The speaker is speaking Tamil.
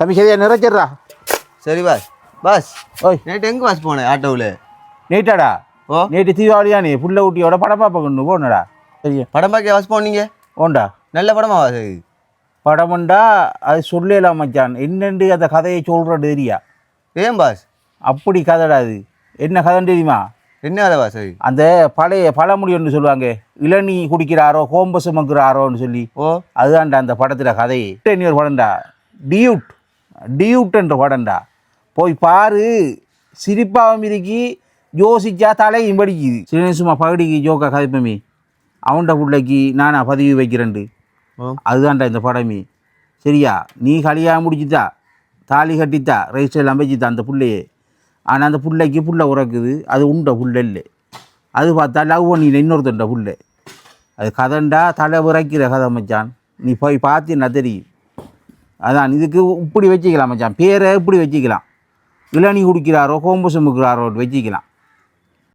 தம்பி சரியா நிறைச்சிட்றா. சரி பாஸ். பாஸ் ஓய் நேற்று எங்கே பாஸ் போனேன் ஆட்டோவில்? நேட்டாடா? ஓ நேற்று தீபாவளியா நீ புள்ள ஊட்டியோட படம் பார்ப்ப கொண்டு போனடா. சரியா படம் பார்க்க பாஸ் போனீங்க? ஓண்டா நல்ல படமா பாஸ்? படமுண்டா அது சொல்லலாம் மச்சான். என்னென்று அந்த கதையை சொல்கிறது தெரியா? ஏன் பாஸ்? அப்படி கதைடா அது. என்ன கதைன்னு தெரியுமா? என்ன கதை பாஸ்? அந்த பழைய பழமொழி ஒன்று சொல்லுவாங்க, இளநீ குடிக்கிறாரோ கோம்ப சுமக்குறாரோன்னு சொல்லி. ஓ அதுதான்டா அந்த படத்தில் கதையே. இன்னொரு படம்டா டியூட். டியூட்ன்ற படம்டா போய் பாரு. சிரிப்பாகவும் இருக்கி யோசிச்சா தலையும் படிக்குது. சின்ன சும்மா பகடிக்கு ஜோக்கா கதைப்பமே அவன்கிட்ட பிள்ளைக்கு நானா பதிவு வைக்கிறேன்ட்டு. அதுதான்டா இந்த படமே. சரியா? நீ கல்யாணம் முடிச்சுட்டா, தாலி கட்டித்தா, ரெஜிஸ்டர் அமைச்சுத்தா அந்த பிள்ளையே. ஆனால் அந்த பிள்ளைக்கு புள்ள உறக்குது. அது உண்ட புள்ள இல்லை. அது பார்த்தா லவ் பண்ணியில் இன்னொருத்தண்ட புள்ள. அது கதைண்டா தலை உரைக்கிற கதை மச்சான். நீ போய் பார்த்தீன்னா தெரியும். அதான் இதுக்கு இப்படி வச்சுக்கலாம் மச்சான். பேரை இப்படி வச்சுக்கலாம். இளநீ குடிக்கிறாரோ கோம்பு சுமுக்கிறாரோ வச்சுக்கலாம்.